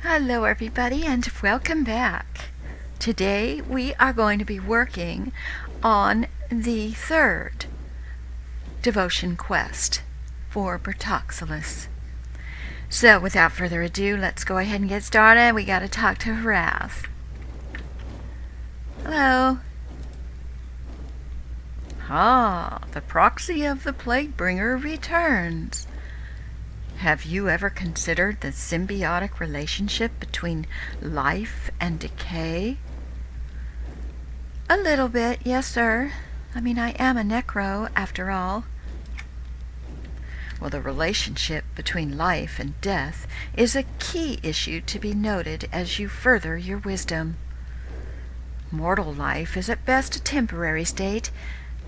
Hello everybody and welcome back. Today we are going to be working on the third devotion quest for Bertoxxulous. So without further ado, let's go ahead and get started. We gotta talk to Harath. Hello. The proxy of the Plaguebringer returns. Have you ever considered the symbiotic relationship between life and decay? A little bit, yes, sir. I am a necro, after all. Well, the relationship between life and death is a key issue to be noted as you further your wisdom. Mortal life is at best a temporary state,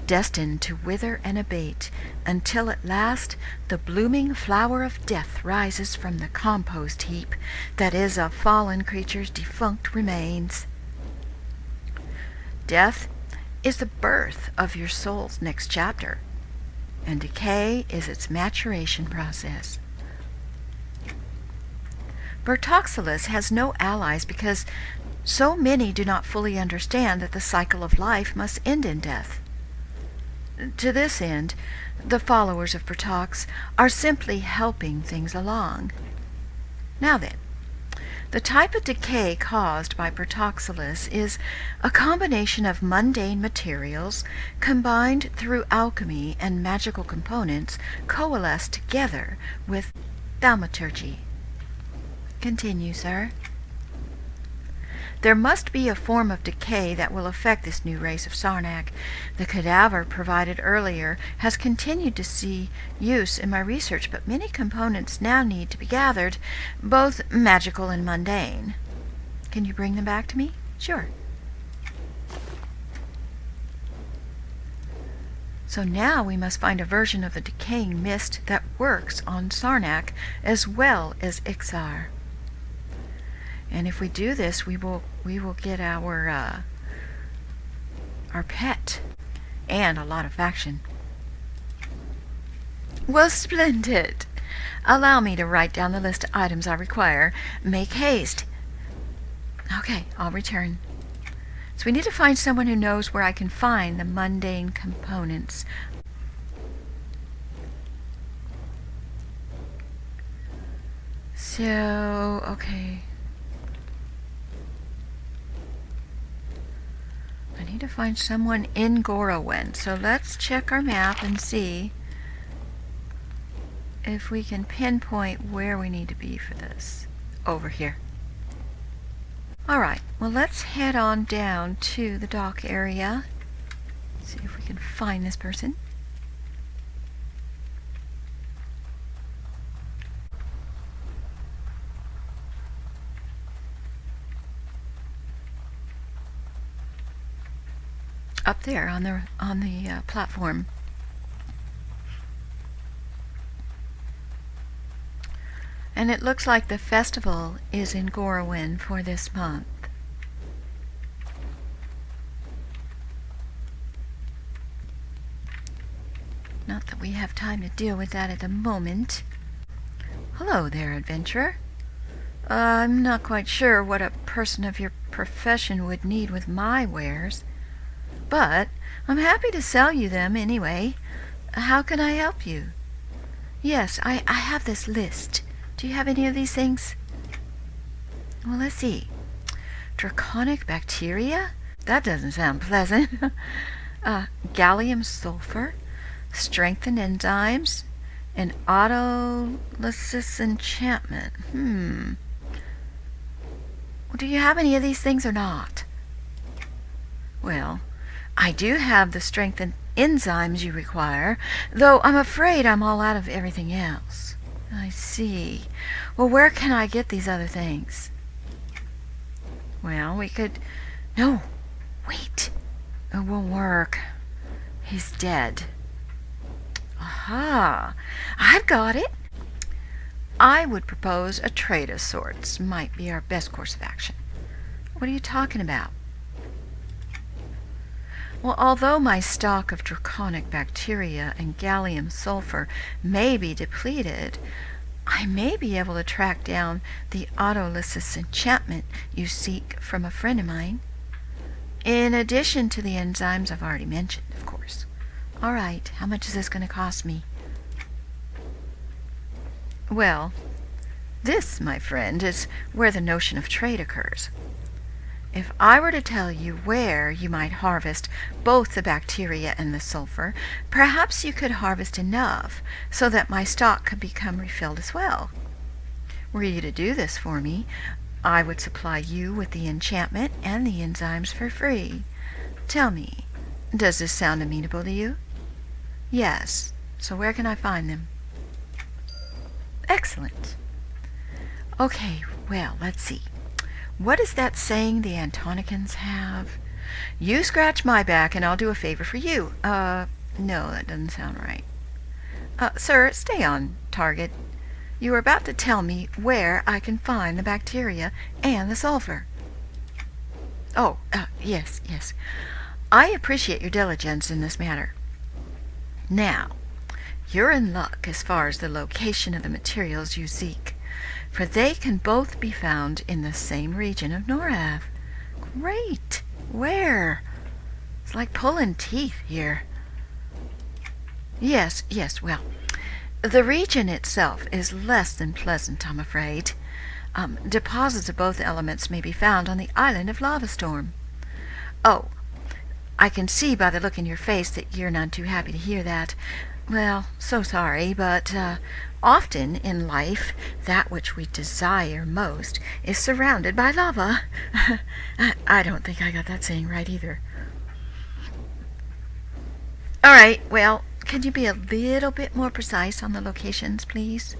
destined to wither and abate, until at last the blooming flower of death rises from the compost heap that is a fallen creature's defunct remains. Death is the birth of your soul's next chapter, and decay is its maturation process. Bertoxxulous has no allies because so many do not fully understand that the cycle of life must end in death. To this end, the followers of Bertox are simply helping things along. Now then, the type of decay caused by Bertoxxulous is a combination of mundane materials combined through alchemy and magical components coalesced together with thaumaturgy. Continue, sir. There must be a form of decay that will affect this new race of Sarnak. The cadaver provided earlier has continued to see use in my research, but many components now need to be gathered, both magical and mundane. Can you bring them back to me? Sure. So now we must find a version of the decaying mist that works on Sarnak as well as Ixar. And if we do this, we will get our pet and a lot of faction. Well, splendid. Allow me to write down the list of items I require. Make haste. Okay, I'll return. So we need to find someone who knows where I can find the mundane components. So, okay. I need to find someone in Gorowen. So let's check our map and see if we can pinpoint where we need to be for this. Over here. Alright, well let's head on down to the dock area. See if we can find this person. Up there on the platform. And it looks like the festival is in Gorowen for this month. Not that we have time to deal with that at the moment. Hello there, adventurer. I'm not quite sure what a person of your profession would need with my wares, but I'm happy to sell you them anyway. How can I help you? Yes, I have this list. Do you have any of these things? Well, let's see. Draconic bacteria? That doesn't sound pleasant. Gallium sulfur, strengthened enzymes, and autolysis enchantment. Well, do you have any of these things or not? Well, I do have the strengthened enzymes you require, though I'm afraid I'm all out of everything else. I see. Well, where can I get these other things? Well, we could... No, wait. It won't work. He's dead. Aha! I've got it. I would propose a trade of sorts. Might be our best course of action. What are you talking about? Well, although my stock of draconic bacteria and gallium sulfur may be depleted, I may be able to track down the autolysis enchantment you seek from a friend of mine. In addition to the enzymes I've already mentioned, of course. All right, how much is this going to cost me? Well, this, my friend, is where the notion of trade occurs. If I were to tell you where you might harvest both the bacteria and the sulfur, perhaps you could harvest enough so that my stock could become refilled as well. Were you to do this for me, I would supply you with the enchantment and the enzymes for free. Tell me, does this sound amenable to you? Yes. So where can I find them? Excellent. Okay, well, let's see. What is that saying the Antonicans have? You scratch my back and I'll do a favor for you. No, that doesn't sound right. Sir, stay on target. You are about to tell me where I can find the bacteria and the sulfur. Oh, yes. I appreciate your diligence in this matter. Now, you're in luck as far as the location of the materials you seek, for they can both be found in the same region of Norath. Great! Where? It's like pulling teeth here. Yes, well, the region itself is less than pleasant, I'm afraid. Deposits of both elements may be found on the island of Lavastorm. Oh, I can see by the look in your face that you're none too happy to hear that. Well, so sorry, but often in life, that which we desire most is surrounded by lava. I don't think I got that saying right either. All right, well, can you be a little bit more precise on the locations, please?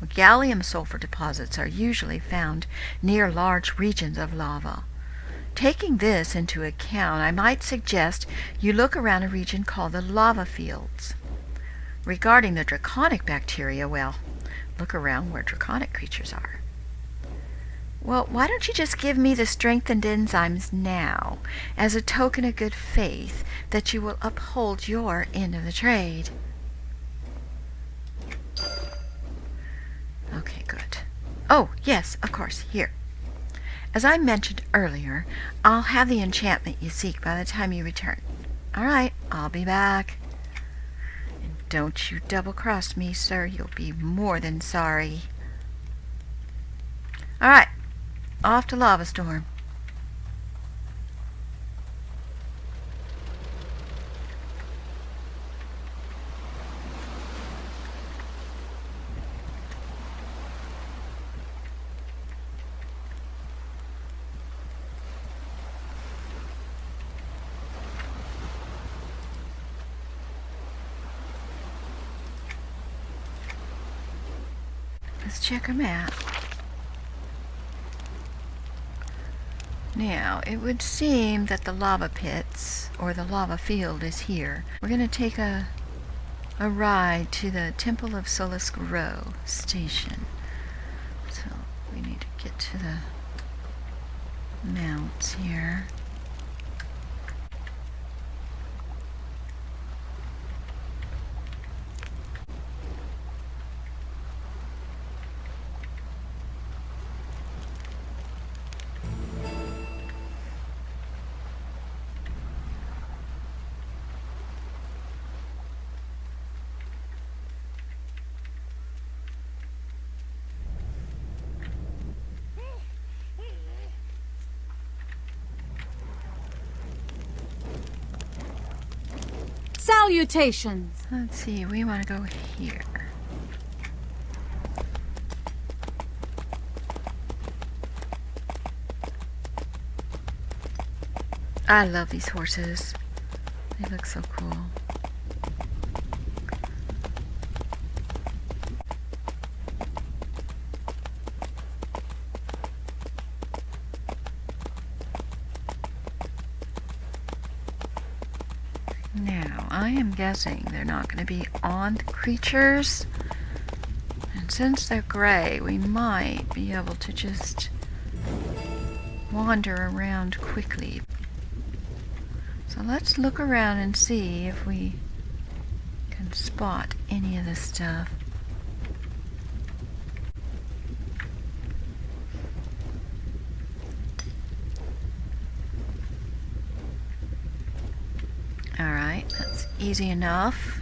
Gallium sulfur deposits are usually found near large regions of lava. Taking this into account, I might suggest you look around a region called the lava fields. Regarding the draconic bacteria, well, look around where draconic creatures are. Well, why don't you just give me the strengthened enzymes now, as a token of good faith that you will uphold your end of the trade? Okay, good. Oh, yes, of course, here. As I mentioned earlier, I'll have the enchantment you seek by the time you return. All right, I'll be back. And don't you double-cross me, sir. You'll be more than sorry. All right, off to Lavastorm. Let's check our map. Now, it would seem that the lava pits, or the lava field, is here. We're going to take a ride to the Temple of Solus Grow station. So, we need to get to the mounts here. Salutations! Let's see, we want to go here. I love these horses. They look so cool. Now, I am guessing they're not going to be aunt creatures. And since they're gray, we might be able to just wander around quickly. So let's look around and see if we can spot any of this stuff. Alright, that's easy enough.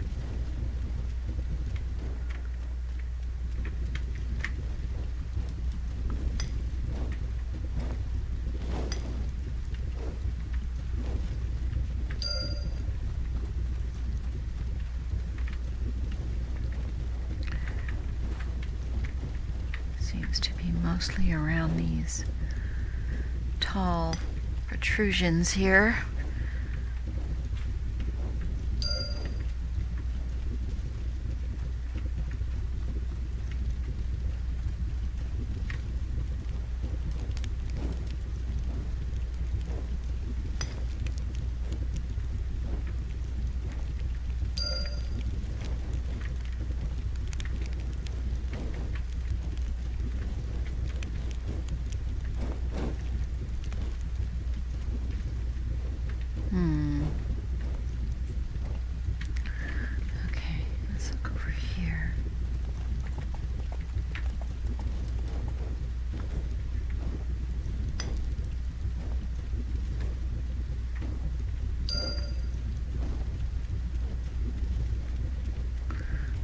Seems to be mostly around these tall protrusions here. Okay, let's look over here.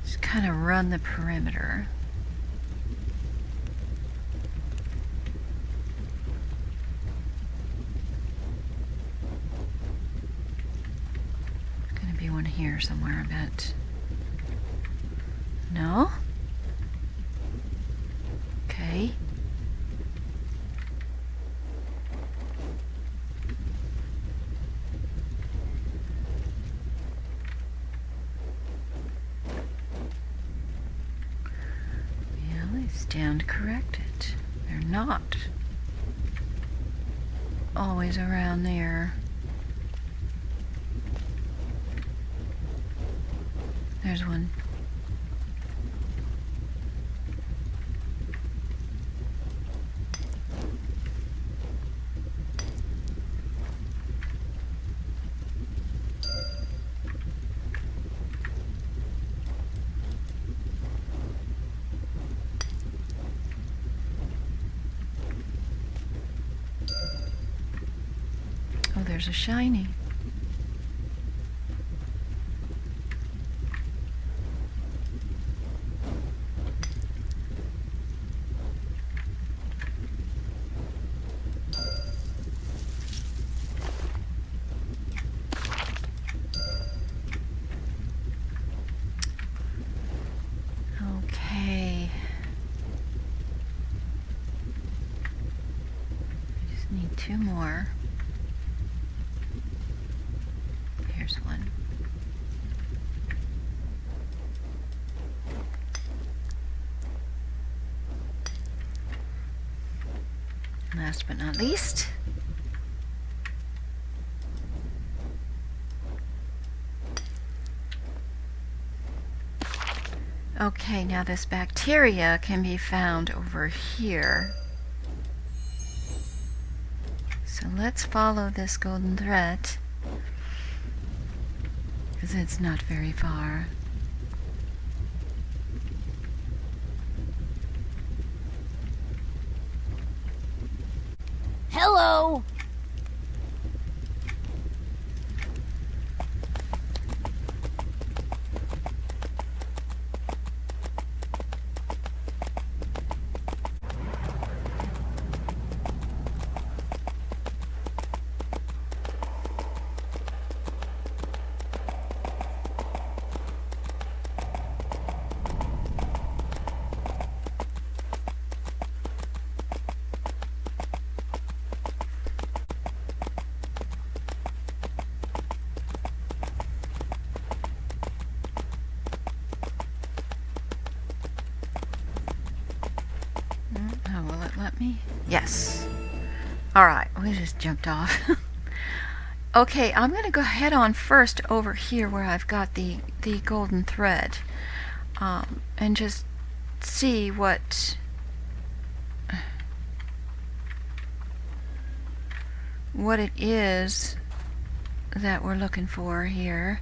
Just kind of run the perimeter. One here somewhere, I bet. No? Okay. Yeah, they stand corrected. They're not always around there. There's one. Oh, there's a shiny. Okay. I just need two more. Here's one. Last but not least, okay, now this bacteria can be found over here. So let's follow this golden thread, because it's not very far. Hello! Oh, will it let me? Yes. Alright, we just jumped off. Okay, I'm going to go head on first over here where I've got the golden thread, and just see what it is that we're looking for here.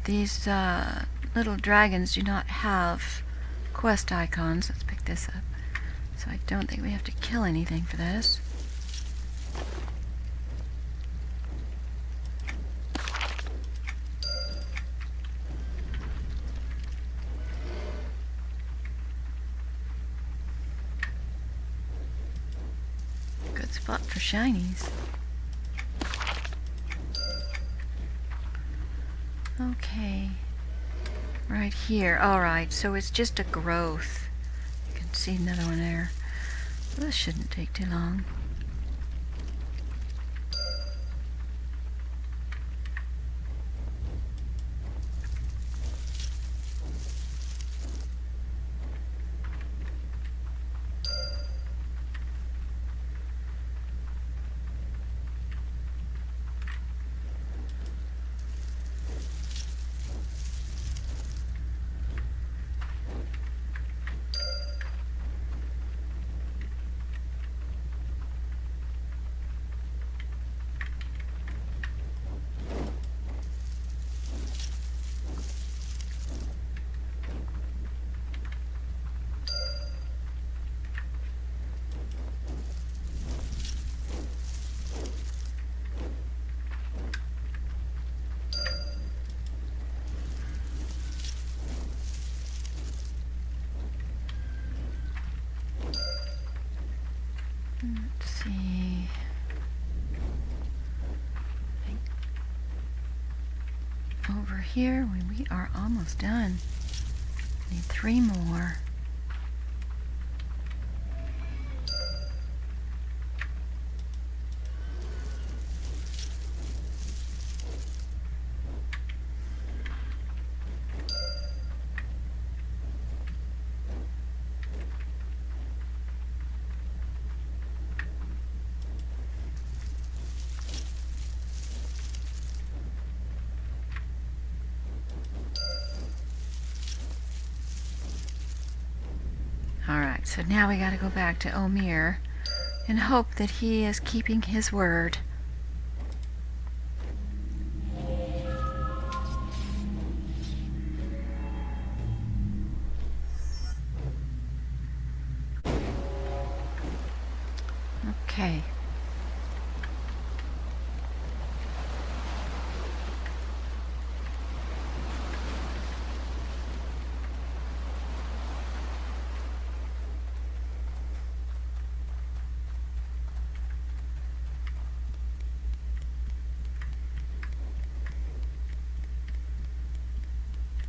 These little dragons do not have quest icons. Let's pick this up. So I don't think we have to kill anything for this. spot for shinies. Okay. Right here. Alright, so it's just a growth. You can see another one there. This shouldn't take too long. Let's see. Over here, we are almost done. Need 3 more. Alright, so now we gotta go back to Omir and hope that he is keeping his word. Okay.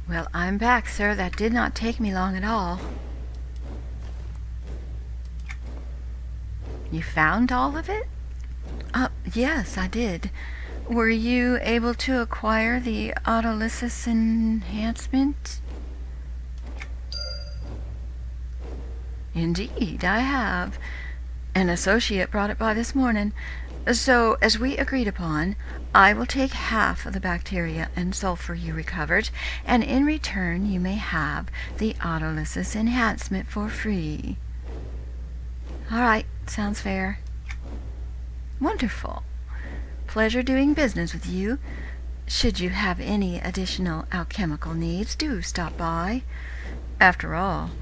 Well, I'm back, sir. That did not take me long at all. You found all of it? Yes, I did. Were you able to acquire the autolysis enhancement? Indeed, I have. An associate brought it by this morning. So, as we agreed upon, I will take half of the bacteria and sulfur you recovered, and in return you may have the autolysis enhancement for free. Alright, sounds fair. Wonderful. Pleasure doing business with you. Should you have any additional alchemical needs, do stop by. After all,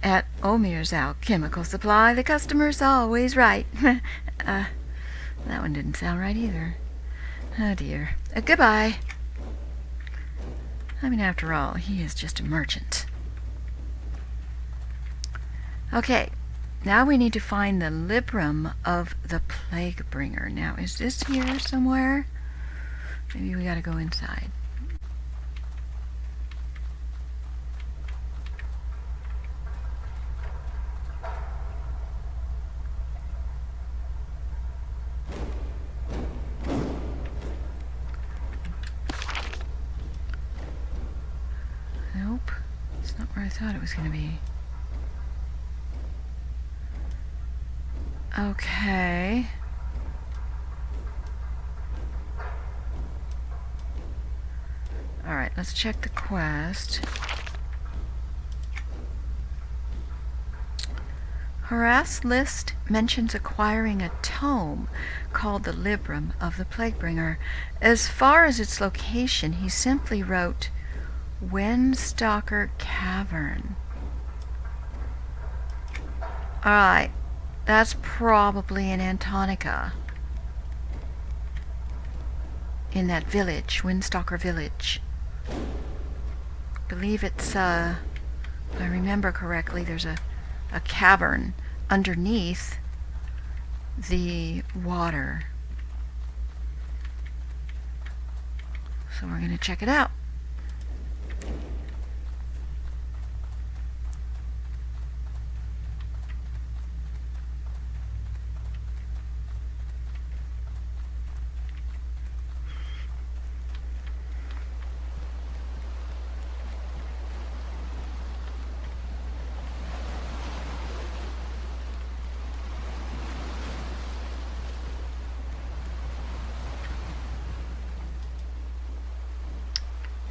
at Omir's Alchemical Supply, the customer's always right. That one didn't sound right either. Oh dear. Goodbye. I mean, after all, he is just a merchant. Okay, now we need to find the Librum of the Plague Bringer. Now, is this here somewhere? Maybe we gotta go inside. Nope, it's not where I thought it was gonna be. Okay. Alright, let's check the quest. Harass list mentions acquiring a tome called the Librum of the Plaguebringer. As far as its location, he simply wrote Windstalker Cavern. Alright, that's probably in Antonica. In that village, Windstalker Village. I believe it's, if I remember correctly, there's a cavern underneath the water. So we're going to check it out.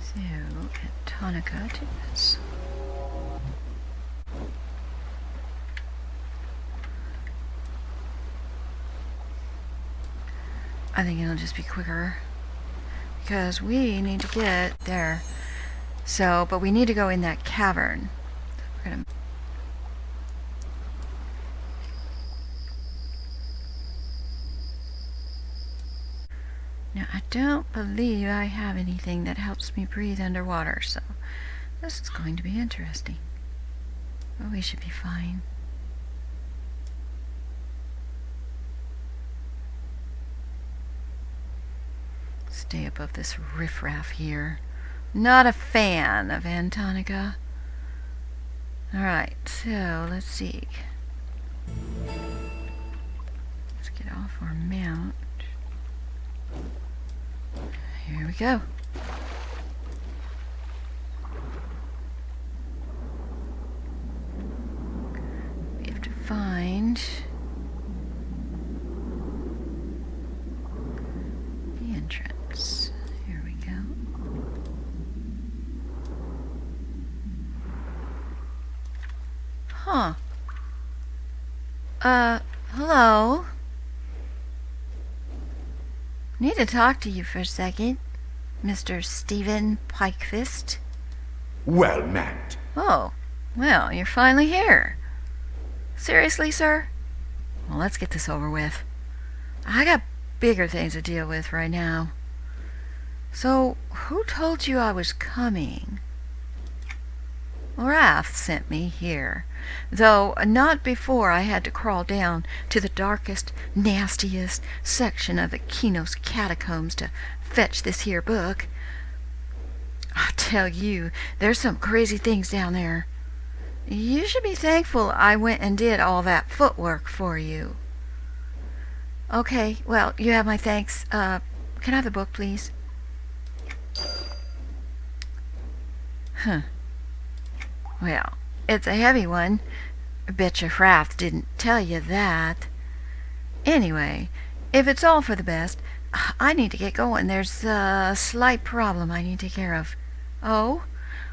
So, Antonica to this. I think it'll just be quicker because we need to get there. So, but we need to go in that cavern. We're gonna. Now, I don't believe I have anything that helps me breathe underwater, so this is going to be interesting. But we should be fine. Stay above this riffraff here. Not a fan of Antonica. Alright, so let's see. Let's get off our mount. Here we go. We have to find the entrance. Here we go. Huh. Hello? Need to talk to you for a second, Mr. Stephen Pikefist. Well met. Oh, well, you're finally here. Seriously, sir? Well, let's get this over with. I got bigger things to deal with right now. So, who told you I was coming? Wrath sent me here, though not before I had to crawl down to the darkest, nastiest section of the Kinos catacombs to fetch this here book. I tell you, there's some crazy things down there. You should be thankful I went and did all that footwork for you. Okay, well, you have my thanks. Can I have the book, please? Huh. Well, it's a heavy one. Betcha Wrath didn't tell you that. Anyway, if it's all for the best, I need to get going. There's a slight problem I need to take care of. Oh?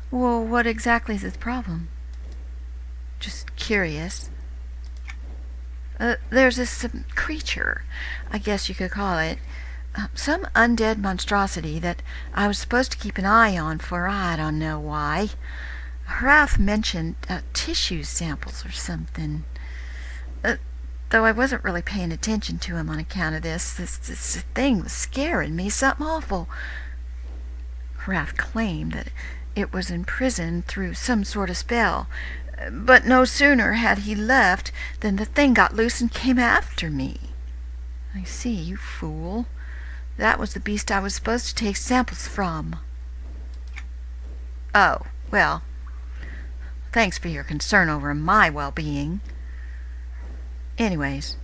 Well, what exactly is this problem? Just curious. There's this creature, I guess you could call it. Some undead monstrosity that I was supposed to keep an eye on for I don't know why. Wrath mentioned tissue samples or something. Though I wasn't really paying attention to him on account of this thing was scaring me something awful. Wrath claimed that it was imprisoned through some sort of spell, but no sooner had he left than the thing got loose and came after me. I see, you fool. That was the beast I was supposed to take samples from. Oh, well, thanks for your concern over my well-being. Anyways,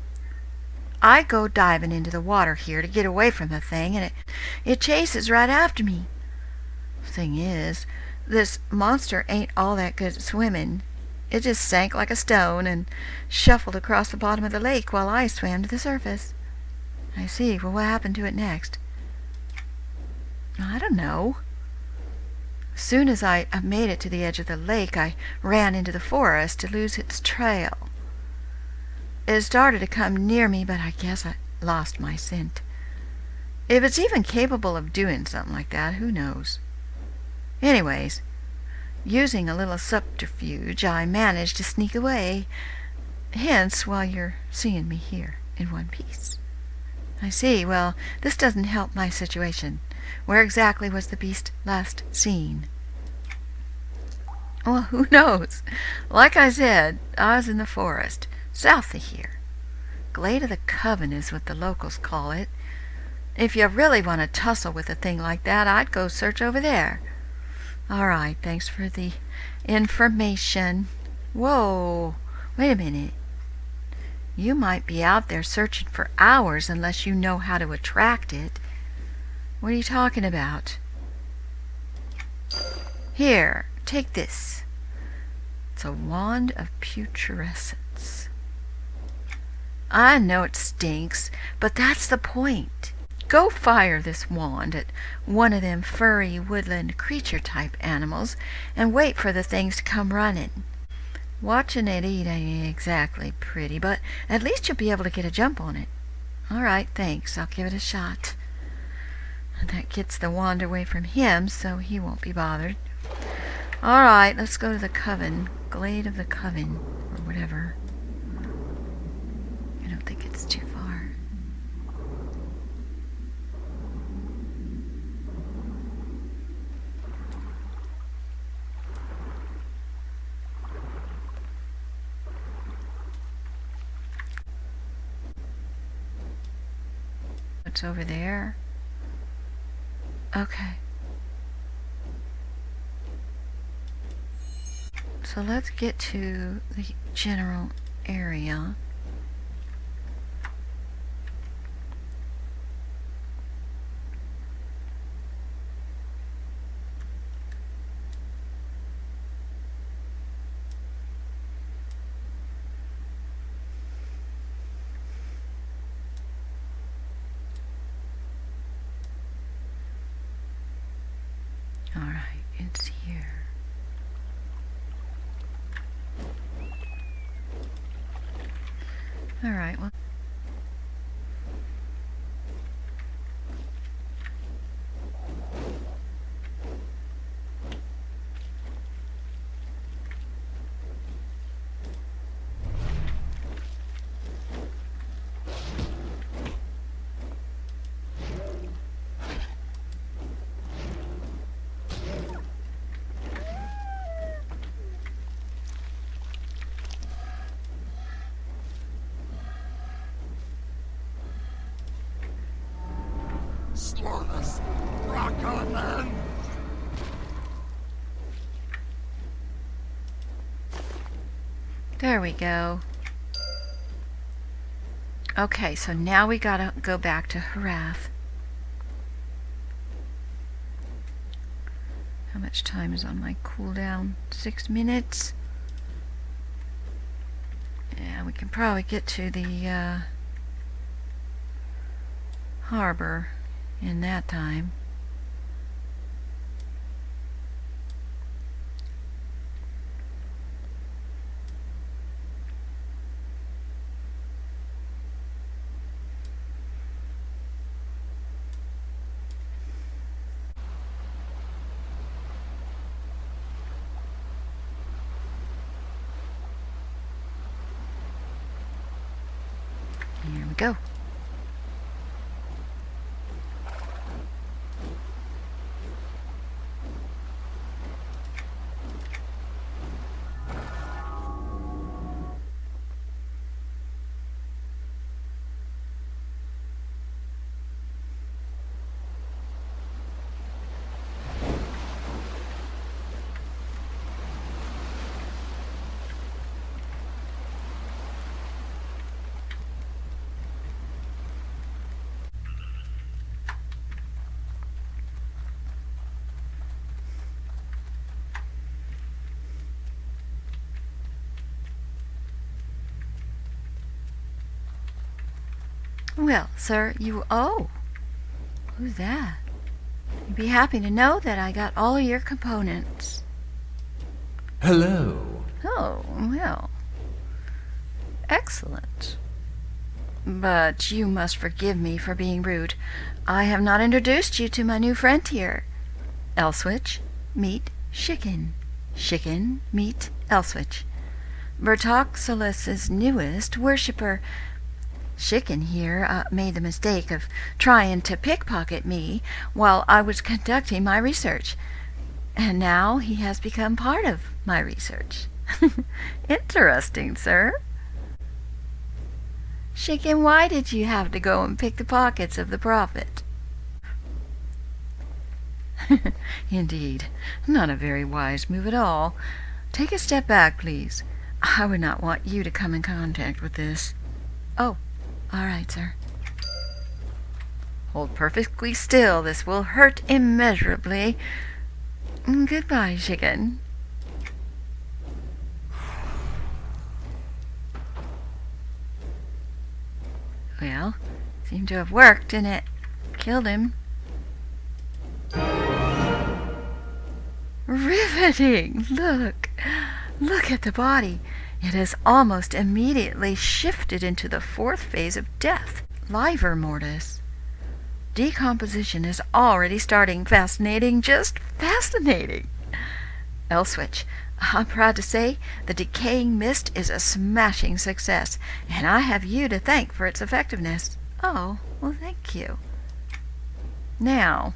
I go diving into the water here to get away from the thing, and it chases right after me. Thing is, this monster ain't all that good at swimming. It just sank like a stone and shuffled across the bottom of the lake while I swam to the surface. I see. Well, what happened to it next? I don't know. As soon as I made it to the edge of the lake, I ran into the forest to lose its trail. It started to come near me, but I guess I lost my scent. If it's even capable of doing something like that, who knows? Anyways, using a little subterfuge, I managed to sneak away. Hence why you're seeing me here in one piece. I see. Well, this doesn't help my situation. Where exactly was the beast last seen? Well, who knows? Like I said, I was in the forest, south of here. Glade of the Coven is what the locals call it. If you really want to tussle with a thing like that, I'd go search over there. All right, thanks for the information. Whoa, wait a minute. You might be out there searching for hours unless you know how to attract it. What are you talking about? Here, take this. It's a wand of putrescence. I know it stinks, but that's the point. Go fire this wand at one of them furry woodland creature-type animals and wait for the things to come running. Watching it eat ain't exactly pretty, but at least you'll be able to get a jump on it. All right, thanks. I'll give it a shot. That gets the wand away from him, so he won't be bothered. All right, let's go to the Coven. Glade of the Coven, or whatever. I don't think it's too far. It's over there. Okay. So let's get to the general area. All right, it's here. All right, well. Slaughterous rock on man! There we go. Okay, so now we gotta go back to Harath. How much time is on my cooldown? 6 minutes? Yeah, we can probably get to the harbor in that time. Here we go. Well, sir, who's that? You'd be happy to know that I got all your components. Hello. Oh, well. Excellent. But you must forgive me for being rude. I have not introduced you to my new friend here. Elswitch, meet Chicken. Chicken, meet Elswitch. Bertoxxulous' newest worshipper. Chicken here made the mistake of trying to pickpocket me while I was conducting my research. And now he has become part of my research. Interesting, sir. Chicken, why did you have to go and pick the pockets of the prophet? Indeed, not a very wise move at all. Take a step back, please. I would not want you to come in contact with this. Oh, all right, sir. Hold perfectly still. This will hurt immeasurably. Goodbye, chicken. Well, seemed to have worked, didn't it? Killed him. Riveting! Look at the body. It has almost immediately shifted into the fourth phase of death, livor mortis. Decomposition is already starting. Fascinating, just fascinating. L-switch. I'm proud to say the decaying mist is a smashing success, and I have you to thank for its effectiveness. Oh, well, thank you. Now,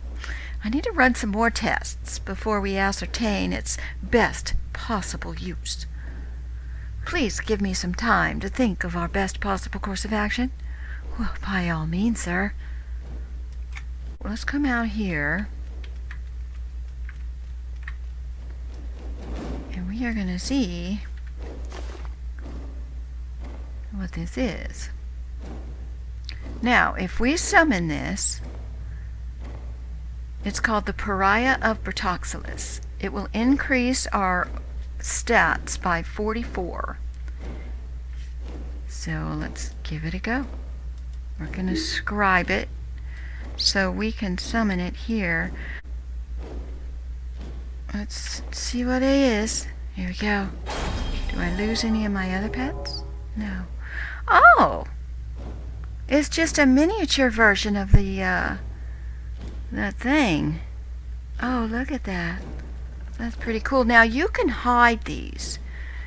I need to run some more tests before we ascertain its best possible use. Please give me some time to think of our best possible course of action. Well, by all means, sir. Let's come out here. And we are going to see what this is. Now, if we summon this, it's called the Pariah of Bertoxxulous. It will increase our stats by 44. So let's give it a go. We're going to scribe it so we can summon it here. Let's see what it is. Here we go. Do I lose any of my other pets? No. Oh! It's just a miniature version of the, that thing. Oh, look at that. That's pretty cool. Now, you can hide these.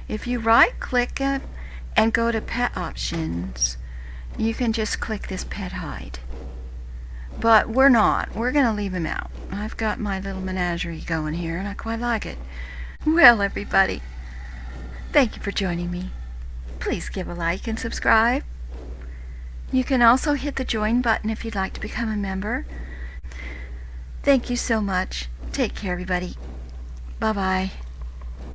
If you right-click it and go to Pet Options, you can just click this Pet Hide. But we're not. We're going to leave him out. I've got my little menagerie going here, and I quite like it. Well, everybody, thank you for joining me. Please give a like and subscribe. You can also hit the join button if you'd like to become a member. Thank you so much. Take care, everybody. Bye-bye.